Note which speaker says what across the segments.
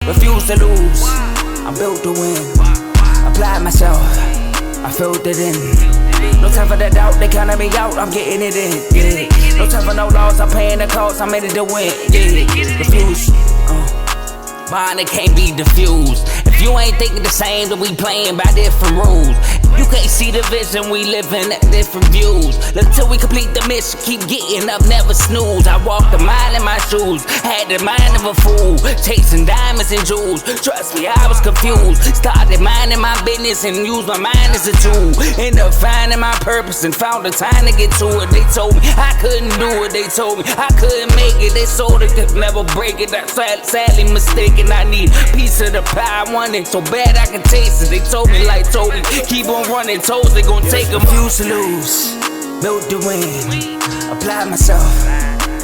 Speaker 1: refuse to lose. I'm built to win. Applied myself, I filled it in. No time for the doubt, they counted me out, I'm getting it in. Yeah. No time for no loss, I'm paying the cost, I'm in it to win. Yeah. Refuse. Mine, it can't be diffused. If you ain't thinking the same, then we playing by different rules. You can't see the vision, we living at different views. Until we complete the mission, keep getting up, never snooze. I walked a mile in my shoes, had the mind of a fool, chasing diamonds and jewels. Trust me, I was confused. Started minding my business and used my mind as a tool. Ended up finding my purpose and found the time to get to it. They told me I couldn't do it, they told me I couldn't make it. They sold it, could never break it. That's sadly mistaken. I need a piece of the pie, I want it so bad I can taste it. They told me like Toby, keep on running, toes they gon' take them. Refuse to lose, built to win. Applied myself,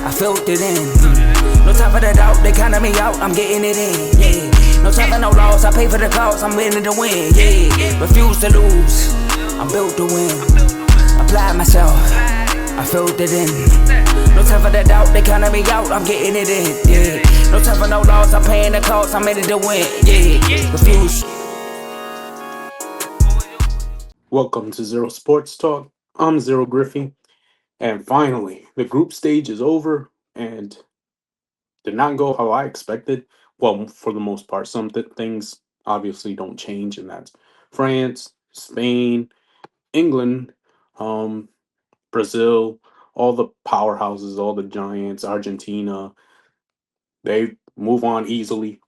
Speaker 1: I filled it in. No time for the doubt, they counted me out, I'm getting it in. Yeah. No time for no loss, I pay for the cost, I'm winning to win. Yeah. Refuse to lose, I'm built to win. Applied myself, I filled it in. No time for the doubt, they counted me out, I'm getting it in. Yeah. No time for no loss, I'm paying the cost, I'm in it to win. Yeah. Refuse.
Speaker 2: Welcome to Zero Sports Talk. I'm Zero Griffey. And finally, the group stage is over and did not go how I expected. Well, for the most part, some things obviously don't change, and that's France, Spain, England, um, Brazil, all the powerhouses, all the giants, Argentina, they move on easily,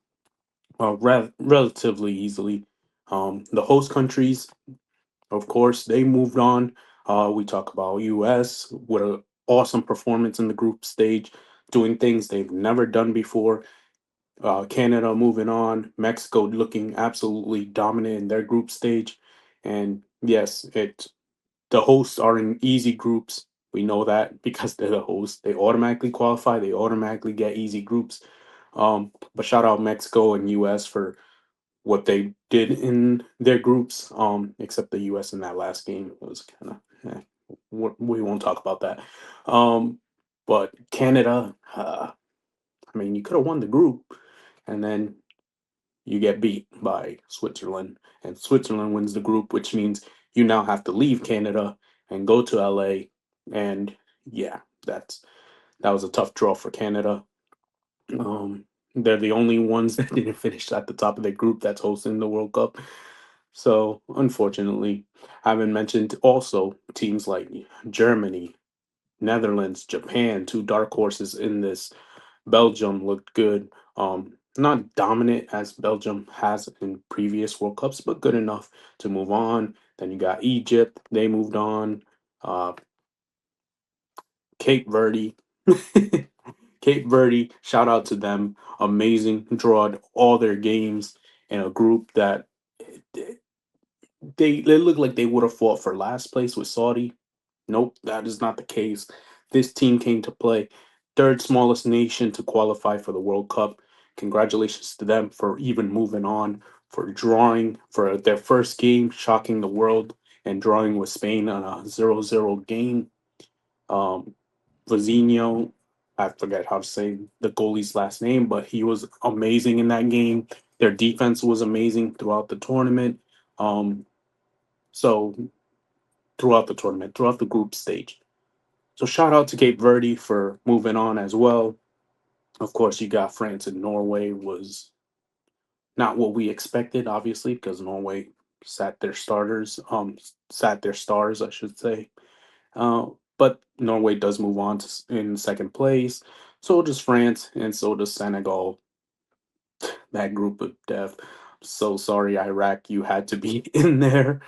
Speaker 2: relatively easily. The host countries, of course, they moved on. We talk about U.S. with an awesome performance in the group stage, doing things they've never done before. Canada moving on, Mexico looking absolutely dominant in their group stage, and yes, the hosts are in easy groups. We know that because they're the hosts, they automatically qualify. They automatically get easy groups. But shout out Mexico and U.S. for what they did in their groups, except the U.S. in that last game. It was kind of, we won't talk about that. But Canada, I mean, you could have won the group, and then you get beat by Switzerland, and Switzerland wins the group, which means you now have to leave Canada and go to LA. And yeah, that was a tough draw for Canada. They're the only ones that didn't finish at the top of their group that's hosting the World Cup. So, unfortunately, I haven't mentioned also teams like Germany, Netherlands, Japan, two dark horses in this. Belgium looked good. Not dominant as Belgium has in previous World Cups, but good enough to move on. Then you got Egypt, they moved on. Uh, Cape Verde. Cape Verde, shout out to them. Amazing, drawed all their games in a group that they look like they would have fought for last place with Saudi. Nope, that is not the case. This team came to play third smallest nation to qualify for the World Cup. Congratulations to them for even moving on, for drawing for their first game, shocking the world, and drawing with Spain on a 0-0 game. Um, Vazino, I forget how to say the goalie's last name, but he was amazing in that game. Their defense was amazing throughout the tournament. Um, so throughout the group stage. So shout out to Cape Verde for moving on as well. Of course, you got France and Norway was not what we expected, obviously, because Norway sat their stars, I should say. But Norway does move on in second place. So does France, and so does Senegal. That group of death. So sorry, Iraq, you had to be in there.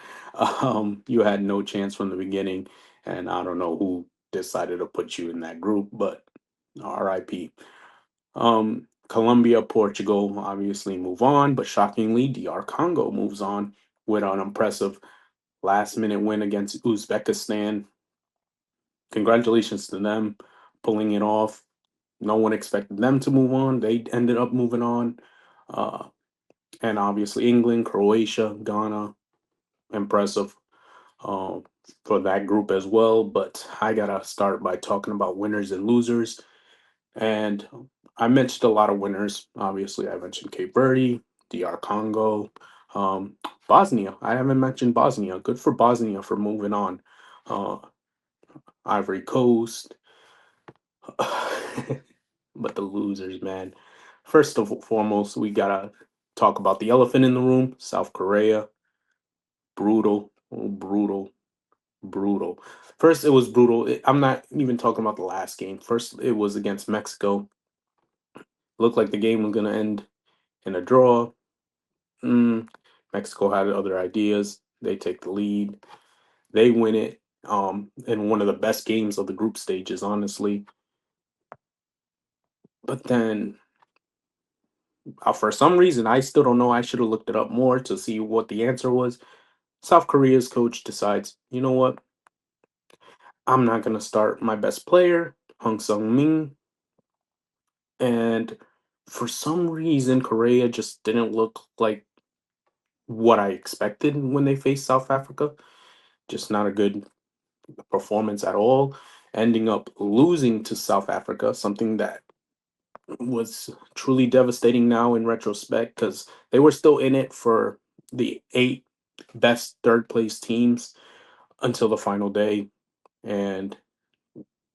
Speaker 2: You had no chance from the beginning, and I don't know who decided to put you in that group, but RIP. Colombia, Portugal obviously move on, but shockingly, DR Congo moves on with an impressive last minute win against Uzbekistan. Congratulations to them pulling it off. No one expected them to move on. They ended up moving on. Uh, and obviously England, Croatia, Ghana, impressive uh, for that group as well. But I gotta start by talking about winners and losers. And I mentioned a lot of winners. Obviously, I mentioned Cape Verde, DR Congo, um, Bosnia. I haven't mentioned Bosnia. Good for Bosnia for moving on. Uh, Ivory Coast. But the losers, man. First of foremost, we gotta talk about the elephant in the room, South Korea. Brutal, brutal, brutal. First, it was brutal. I'm not even talking about the last game. First, it was against Mexico. Looked like the game was gonna end in a draw. Mm, Mexico had other ideas. They take the lead. They win it. In one of the best games of the group stages, honestly. But then, for some reason, I still don't know. I should have looked it up more to see what the answer was. South Korea's coach decides, you know what? I'm not gonna start my best player, Hung Sung Min, and for some reason, Korea just didn't look like what I expected when they faced South Africa. Just not a good performance at all, ending up losing to South Africa, something that was truly devastating now in retrospect because they were still in it for the eight best third place teams until the final day. And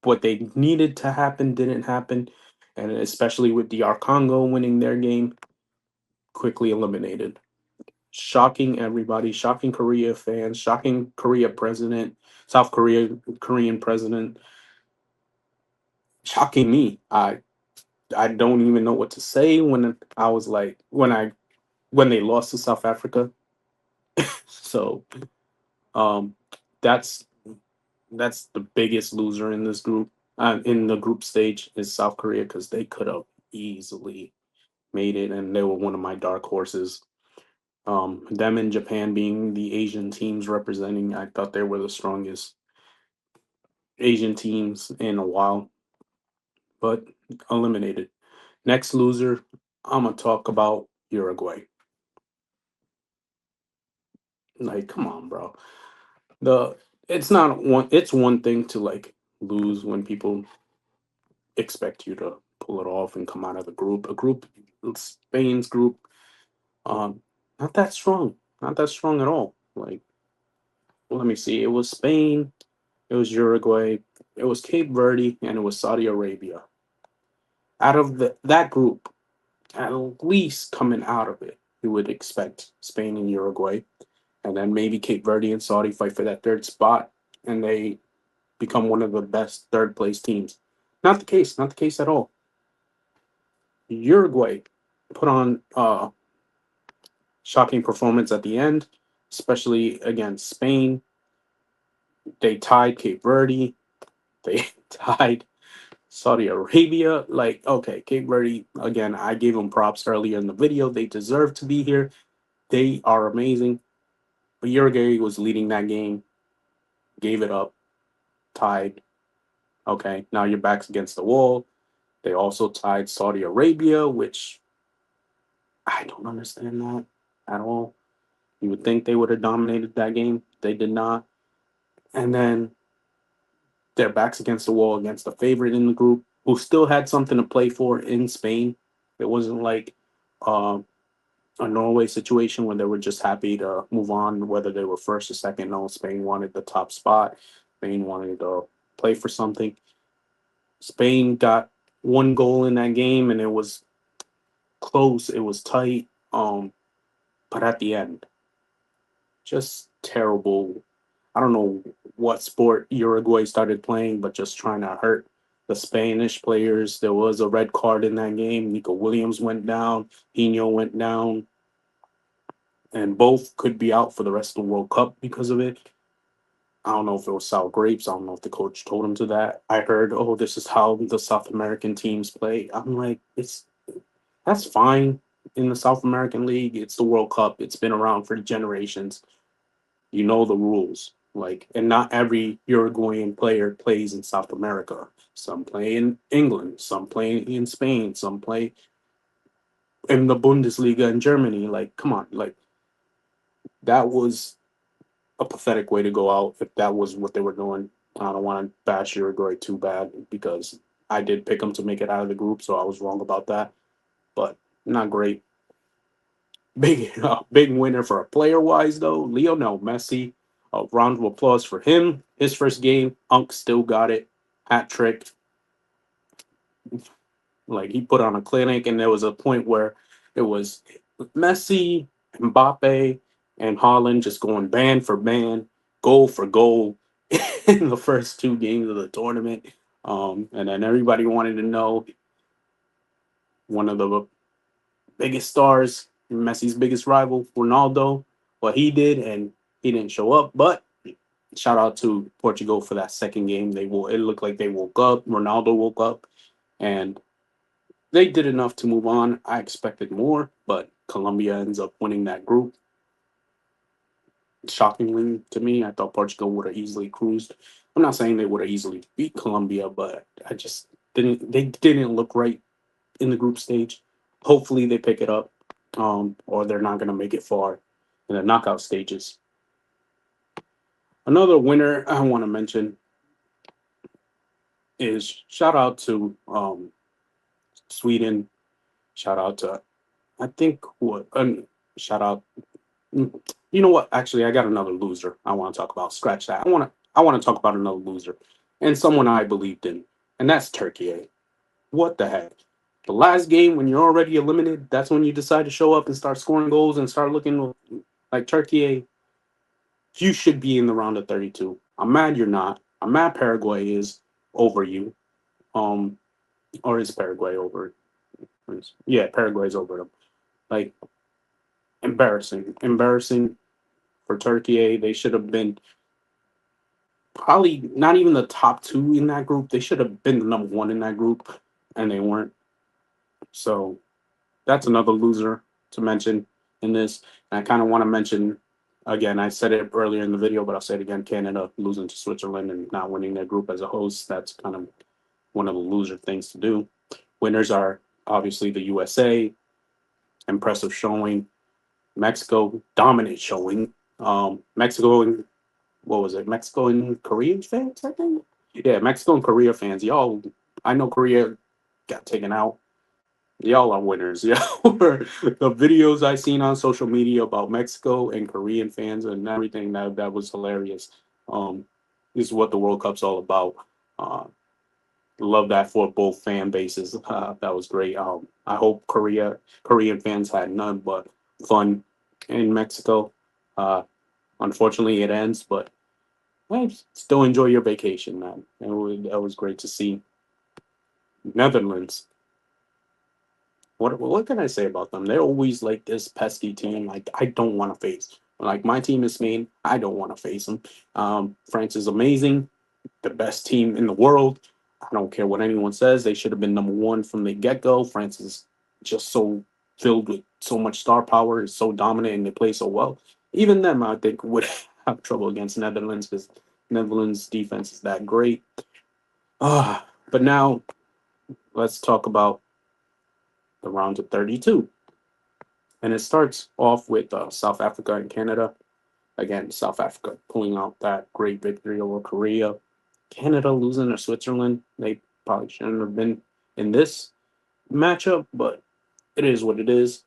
Speaker 2: what they needed to happen didn't happen. And especially with DR Congo winning their game, quickly eliminated. Shocking everybody, shocking Korea fans, shocking Korea president, Korean president, shocking me. I don't even know what to say when I was like when they lost to South Africa. So um that's that's the biggest loser in this group. In the group stage is South Korea because they could have easily made it, and they were one of my dark horses. Them and Japan being the Asian teams representing, I thought they were the strongest Asian teams in a while, but eliminated. Next loser, I'm gonna talk about Uruguay. Like, come on, bro. The it's not one. It's one thing to like lose when people expect you to pull it off and come out of the group. Spain's group, um, not that strong. Not that strong at all. Like, let me see. It was Spain. It was Uruguay. It was Cape Verde, and it was Saudi Arabia. Out of that group, at least coming out of it, you would expect Spain and Uruguay, and then maybe Cape Verde and Saudi fight for that third spot, and they become one of the best third place teams. Not the case. Not the case at all. Uruguay put on shocking performance at the end, especially against Spain. They tied Cape Verde. They tied Saudi Arabia. Like, okay, Cape Verde, again, I gave them props earlier in the video. They deserve to be here. They are amazing. But Uruguay was leading that game, gave it up, tied. Okay, now your back's against the wall. They also tied Saudi Arabia, which I don't understand that at all. You would think they would have dominated that game. They did not. And then their backs against the wall against the favorite in the group, who still had something to play for in Spain. It wasn't like um, a Norway situation where they were just happy to move on, whether they were first or second. No, Spain wanted the top spot. Spain wanted to play for something. Spain got one goal in that game, and it was close. It was tight. But at the end, just terrible. I don't know what sport Uruguay started playing, but just trying to hurt the Spanish players. There was a red card in that game. Nico Williams went down, Pino went down, and both could be out for the rest of the World Cup because of it. I don't know if it was sour grapes. I don't know if the coach told him to that. I heard, oh, this is how the South American teams play. I'm like, that's fine in the South American League. It's the World Cup. It's been around for generations. You know the rules. Like, and not every Uruguayan player plays in South America. Some play in England, some play in Spain, some play in the Bundesliga in Germany. Like, come on, like that was a pathetic way to go out if that was what they were doing. I don't want to bash Uruguay too bad because I did pick them to make it out of the group, so I was wrong about that. But not great. Big big winner for a player wise though. Lionel Messi. A round of applause for him. His first game, Unk still got it. Hat trick. Like he put on a clinic, and there was a point where it was Messi, Mbappe, and Haaland just going band for band, goal for goal in the first two games of the tournament. And then everybody wanted to know one of the biggest stars, Messi's biggest rival, Ronaldo, what he did, and he didn't show up. But shout out to Portugal for that second game. It looked like they woke up. Ronaldo woke up, and they did enough to move on. I expected more, but Colombia ends up winning that group. Shockingly to me, I thought Portugal would have easily cruised. I'm not saying they would have easily beat Colombia, but I just didn't. They didn't look right in the group stage. Hopefully, they pick it up, or they're not going to make it far in the knockout stages. Another winner I want to mention is shout out to Sweden. Shout out to I think what shout out. You know what? Actually, I got another loser I want to talk about. Scratch that. I want to talk about another loser and someone I believed in, and that's Turkey. What the heck? The last game when you're already eliminated, that's when you decide to show up and start scoring goals and start looking like Turkey. You should be in the round of 32. I'm mad you're not. I'm mad Paraguay is over you. Um, or is Paraguay over? Yeah, Paraguay's over them. Like embarrassing for Turkey. They should have been probably not even the top two in that group. They should have been the number one in that group, and they weren't. So that's another loser to mention in this. And I kind of want to mention again. I said it earlier in the video, but I'll say it again. Canada losing to Switzerland and not winning their group as a host. That's kind of one of the loser things to do. Winners are obviously the USA. Impressive showing. Mexico dominant showing. Mexico and what was it? Mexico and Korean fans, I think. Yeah, Mexico and Korea fans. Y'all, I know Korea got taken out. Y'all are winners. Yeah, the videos I seen on social media about Mexico and Korean fans and everything that was hilarious. Um, this is what the World Cup's all about. Uh, love that for both fan bases. That was great. I hope Korean fans had none but fun in Mexico. Uh, unfortunately, it ends, but well, still enjoy your vacation, man. That was great to see. Netherlands. What can I say about them? They're always like this pesky team. Like I don't want to face. Like my team is Spain. I don't want to face them. France is amazing, the best team in the world. I don't care what anyone says. They should have been number one from the get go. France is just so filled with so much star power. Is so dominant and they play so well. Even them, I think, would have trouble against Netherlands because Netherlands defense is that great. But now let's talk about the round of 32. And it starts off with South Africa and Canada. Again, South Africa pulling out that great victory over Korea. Canada losing to Switzerland. They probably shouldn't have been in this matchup, but it is what it is.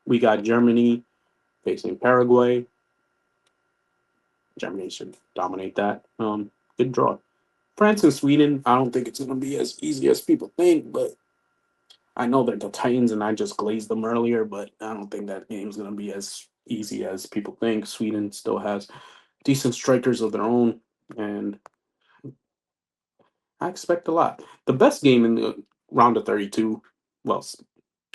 Speaker 2: We got Germany facing Paraguay. Germany should dominate that. Good draw. France and Sweden, I don't think it's going to be as easy as people think, but I know they're the Titans and I just glazed them earlier, but I don't think that game's going to be as easy as people think. Sweden still has decent strikers of their own, and I expect a lot. The best game in the round of 32, well,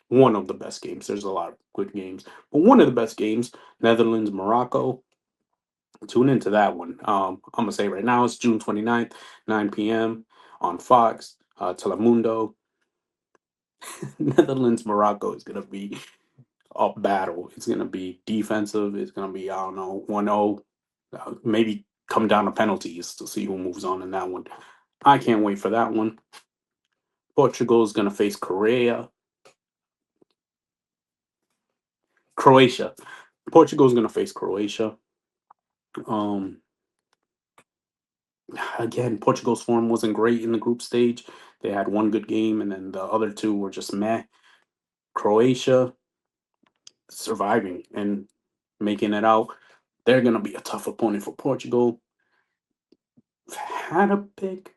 Speaker 2: one of the best games. There's a lot of good games, but one of the best games, Netherlands, Morocco. Tune into that one. I'm going to say right now, it's June 29th, 9 p.m. on Fox, Telemundo. Netherlands, Morocco is going to be a battle. It's going to be defensive. It's going to be, I don't know, 1-0. Maybe come down to penalties to see who moves on in that one. I can't wait for that one. Portugal is going to face Croatia. Portugal is going to face Croatia. Um, again, Portugal's form wasn't great in the group stage. They had one good game, and then the other two were just meh. Croatia surviving and making it out. They're gonna be a tough opponent for Portugal. If I had a pick,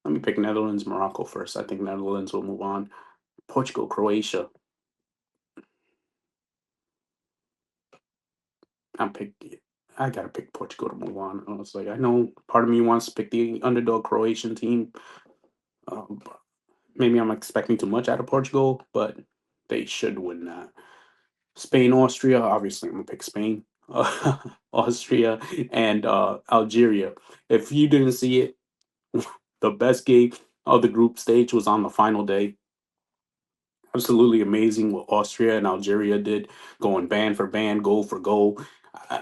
Speaker 2: let me pick Netherlands, Morocco first. I think Netherlands will move on. Portugal, Croatia. I'm pick. I gotta pick Portugal to move on. Honestly, I know part of me wants to pick the underdog Croatian team. But maybe I'm expecting too much out of Portugal, but they should win that. Spain, Austria. Obviously, I'm gonna pick Spain. Austria and Algeria. If you didn't see it, the best game of the group stage was on the final day. Absolutely amazing what Austria and Algeria did, going band for band, goal for goal. I,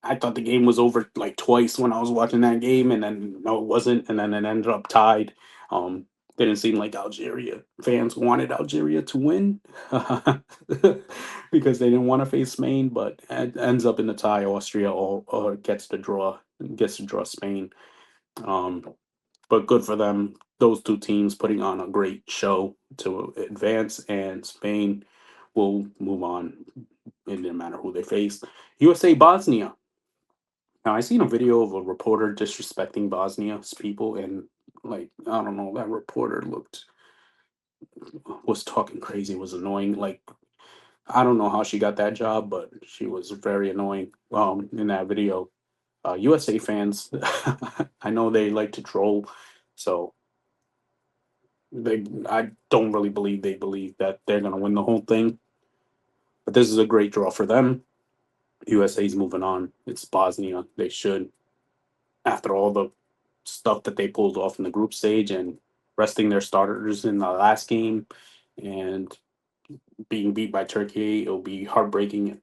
Speaker 2: I thought the game was over like twice when I was watching that game, and then no, it wasn't, and then it ended up tied. Um, didn't seem like Algeria fans wanted Algeria to win because they didn't want to face Spain, but it ends up in the tie. Austria or gets to draw Spain. Um, but good for them. Those two teams putting on a great show to advance, and Spain will move on. It didn't matter who they faced. USA Bosnia. Now I seen a video of a reporter disrespecting Bosnia's people, and like I don't know, that reporter looked was talking crazy, was annoying. Like I don't know how she got that job, but she was very annoying. In that video, USA fans, I know they like to troll, so I don't really believe they believe that they're gonna win the whole thing. But this is a great draw for them. USA's moving on. It's Bosnia. They should, after all the stuff that they pulled off in the group stage and resting their starters in the last game and being beat by Turkey, it'll be heartbreaking.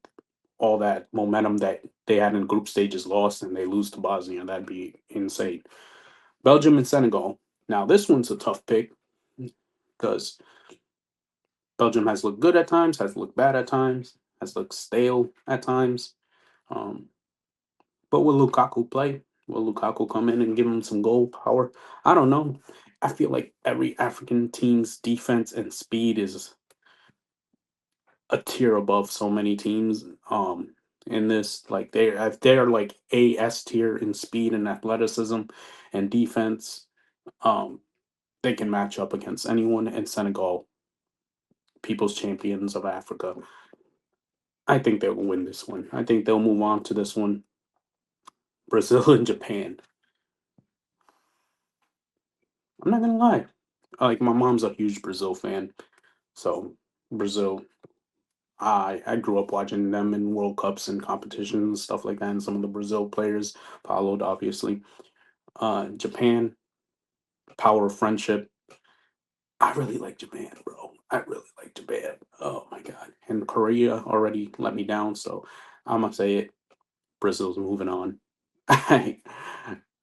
Speaker 2: All that momentum that they had in the group stage is lost and they lose to Bosnia. That'd be insane. Belgium and Senegal. Now, this one's a tough pick because Belgium has looked good at times, has looked bad at times, has looked stale at times. Um, but will Lukaku play? Will Lukaku come in and give him some goal power? I don't know. I feel like every African team's defense and speed is a tier above so many teams. In this, like they're like a S tier in speed and athleticism and defense. Um, they can match up against anyone in Senegal, people's champions of Africa. I think they'll win this one. I think they'll move on to this one. Brazil and Japan. I'm not gonna lie. Like my mom's a huge Brazil fan, so Brazil. I grew up watching them in World Cups and competitions and stuff like that, and some of the Brazil players followed, obviously. Japan, power of friendship. I really like Japan, bro. I really like Japan. Oh my god. And Korea already let me down, so I'm gonna say it. Brazil's moving on.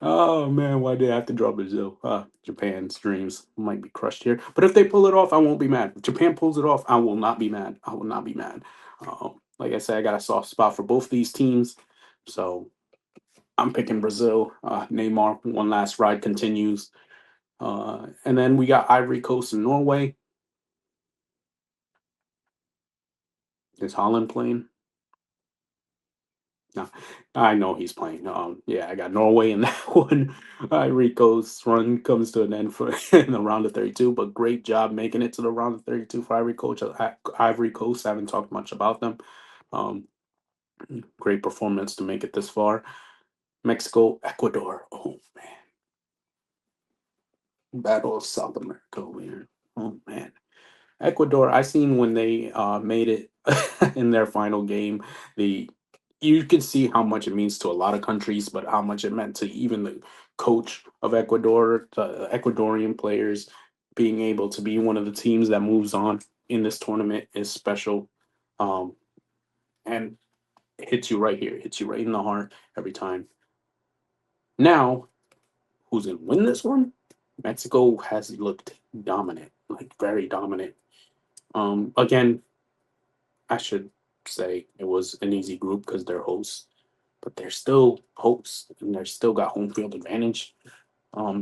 Speaker 2: Oh man, why did I have to draw Brazil? Japan's dreams might be crushed here. But if they pull it off, I won't be mad. If Japan pulls it off, I will not be mad. I will not be mad. Like I said, I got a soft spot for both these teams. So I'm picking Brazil. Neymar, one last ride continues. And then we got Ivory Coast and Norway. Is Holland playing? No, I know he's playing. Yeah, I got Norway in that one. Ivory Coast run comes to an end for in the round of 32, but great job making it to the round of 32 for Ivory Coast. Ivory Coast, I haven't talked much about them. Um, Great performance to make it this far. Mexico, Ecuador. Oh man, Battle of South America over here. Oh man, Ecuador. I seen when they made it in their final game. The You can see how much it means to a lot of countries, but how much it meant to even the coach of Ecuador, the Ecuadorian players, being able to be one of the teams that moves on in this tournament is special. Um, and it hits you right here, hits you right in the heart every time. Now, who's gonna win this one? Mexico has looked dominant, like very dominant. Again, I should say it was an easy group because they're hosts, but they're still hosts and they're still got home field advantage.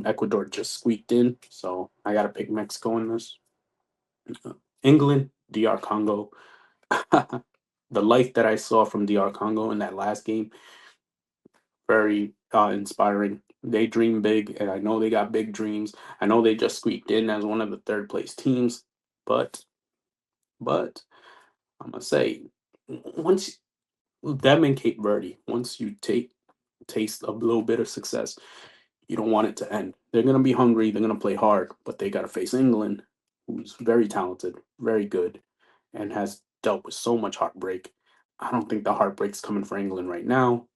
Speaker 2: Ecuador just squeaked in, so I gotta pick Mexico in this. England, DR Congo. The life that I saw from DR Congo in that last game, very inspiring. They dream big, and I know they got big dreams. I know they just squeaked in as one of the third place teams, but but I'm gonna say once them and Cape Verde, once you taste a little bit of success, you don't want it to end. They're gonna be hungry. They're gonna play hard, but they gotta face England, who's very talented, very good, and has dealt with so much heartbreak. I don't think the heartbreak's coming for England right now.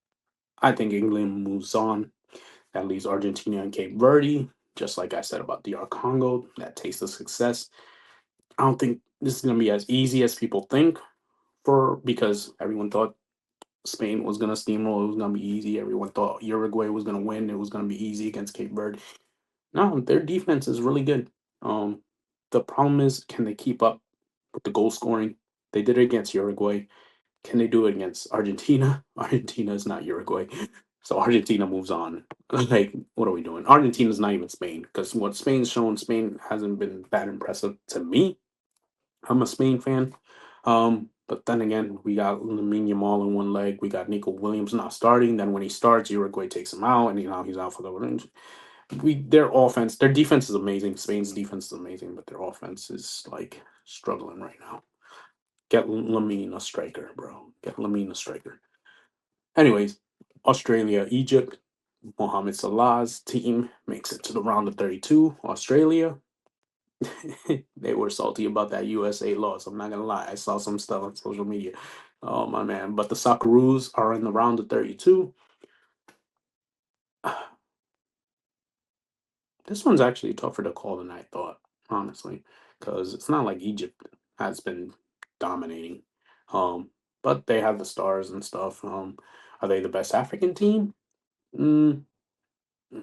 Speaker 2: I think England moves on. That leaves Argentina and Cape Verde. Just like I said about DR Congo, that taste of success. I don't think this is gonna be as easy as people think for because everyone thought Spain was gonna steamroll. It was gonna be easy. Everyone thought Uruguay was gonna win. It was gonna be easy against Cape Verde. No, their defense is really good. Um, the problem is, can they keep up with the goal scoring? They did it against Uruguay. Can they do it against Argentina? Argentina is not Uruguay, so Argentina moves on. Like, what are we doing? Argentina's not even Spain because what Spain's shown, Spain hasn't been that impressive to me. I'm a Spain fan. But then again, we got Lamine Yamal in one leg. We got Nico Williams not starting. Then when he starts, Uruguay takes him out, and he's out for the range. Their offense, their defense is amazing. Spain's defense is amazing, but their offense is like struggling right now. Get Lamine a striker, bro. Get Lamine a striker. Anyways, Australia, Egypt. Mohamed Salah's team makes it to the round of 32. Australia, they were salty about that USA loss. I'm not gonna lie. I saw some stuff on social media. Oh my man. But the Socceroos are in the round of 32. This one's actually tougher to call than I thought, honestly. Because it's not like Egypt has been dominating. Um, but they have the stars and stuff. Are they the best African team? Mm,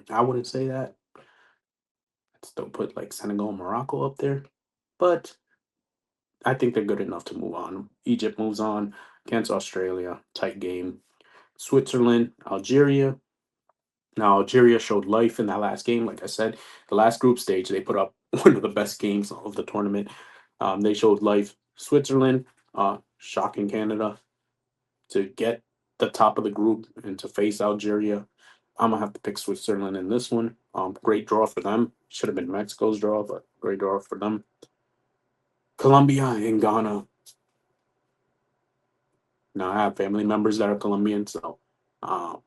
Speaker 2: I wouldn't say that. I'd still put like Senegal and Morocco up there. But I think they're good enough to move on. Egypt moves on against Australia, tight game. Switzerland, Algeria. Now, Algeria showed life in that last game. Like I said, the last group stage, they put up one of the best games of the tournament. They showed life. Switzerland, shocking Canada to get the top of the group and to face Algeria. I'm gonna have to pick Switzerland in this one. Great draw for them. Should have been Mexico's draw, but great draw for them. Colombia and Ghana. Now I have family members that are Colombian, so um,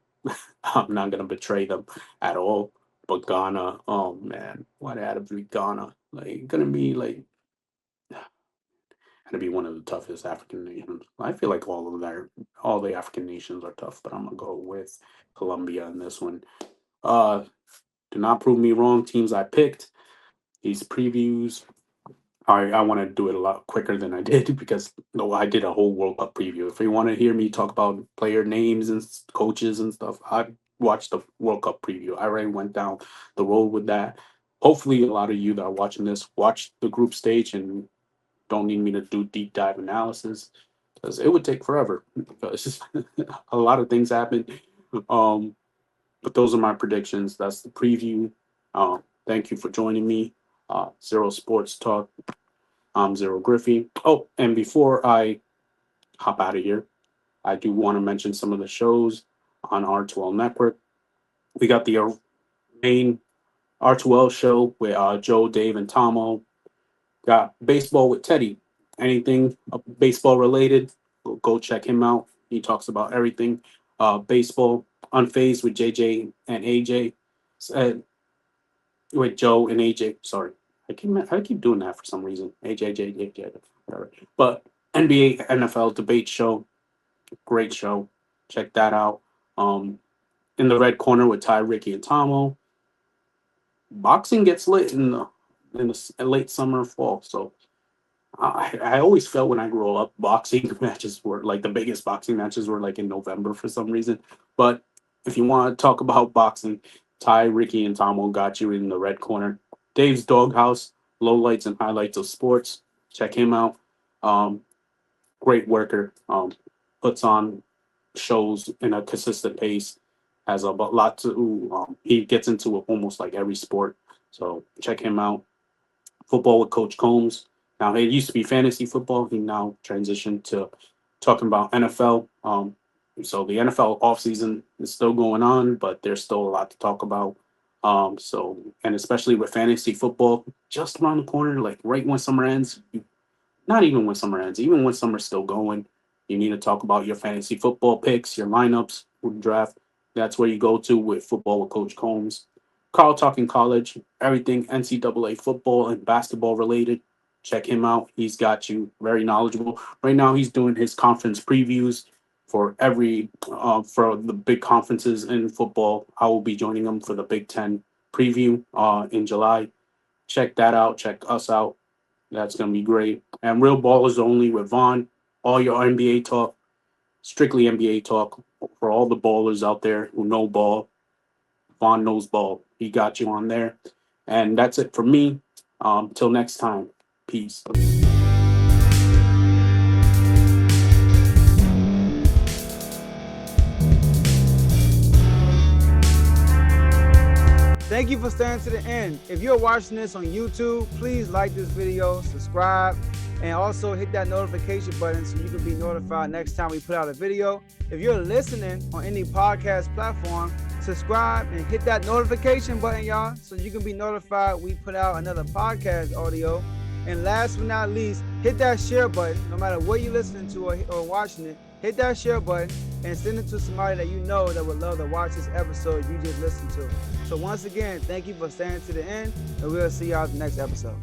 Speaker 2: I'm not gonna betray them at all. But Ghana, oh man, why they had to beat Ghana? Like, gonna be like, gonna be one of the toughest African nations. I feel like all the African nations are tough, but I'm gonna go with Colombia in this one. Uh, do not prove me wrong. Teams I picked. These previews. I want to do it a lot quicker than I did because no, I did a whole World Cup preview. If you want to hear me talk about player names and coaches and stuff, I watched the World Cup preview. I already went down the road with that. Hopefully, a lot of you that are watching this watch the group stage and don't need me to do deep dive analysis because it would take forever because a lot of things happen. Um, but those are my predictions. That's the preview. Thank you for joining me. Zero Sports Talk. I'm Zero Griffey. Oh, and before I hop out of here, I do want to mention some of the shows on R2L Network. We got the main R2L show with Joe, Dave, and Tomo. Got Baseball with Teddy. Anything baseball related, go check him out. He talks about everything. Baseball Unfazed with JJ and AJ. Uh, with Joe and AJ. Sorry, I keep doing that for some reason. AJ, whatever. But NBA NFL debate show, great show. Check that out. Um, in the red corner with Ty, Ricky, and Tomo. Boxing gets lit in the late summer, fall. So I always felt when I grew up, boxing matches were like the biggest boxing matches were like in November for some reason. But if you want to talk about boxing, Ty, Ricky, and Tomo got you in the red corner. Dave's Doghouse, lowlights and highlights of sports. Check him out. Um, Great worker. Puts on shows in a consistent pace. Has a lot to. He gets into almost like every sport. So check him out. Football with Coach Combs. Now it used to be fantasy football. He now transitioned to talking about NFL. So the NFL offseason is still going on, but there's still a lot to talk about. So and especially with fantasy football, just around the corner, like right when summer ends, not even when summer ends, even when summer's still going, you need to talk about your fantasy football picks, your lineups for the draft. That's where you go to with football with Coach Combs. Carl Talking College, everything NCAA football and basketball related. Check him out. He's got you very knowledgeable. Right now, he's doing his conference previews for every for the big conferences in football. I will be joining him for the Big Ten preview in July. Check that out. Check us out. That's gonna be great. And Real Ballers Only with Vaughn. All your NBA talk, strictly NBA talk for all the ballers out there who know ball. Vaughn knows ball. He got you on there. And that's it for me. Till next time. Peace.
Speaker 3: Thank you for staying to the end. If you're watching this on YouTube, please like this video, subscribe, and also hit that notification button so you can be notified next time we put out a video. If you're listening on any podcast platform, subscribe and hit that notification button, y'all, so you can be notified we put out another podcast audio. And last but not least, hit that share button. No matter what you're listening to or watching it, hit that share button and send it to somebody that you know that would love to watch this episode you just listened to. So once again, thank you for staying to the end, and we'll see y'all at the next episode.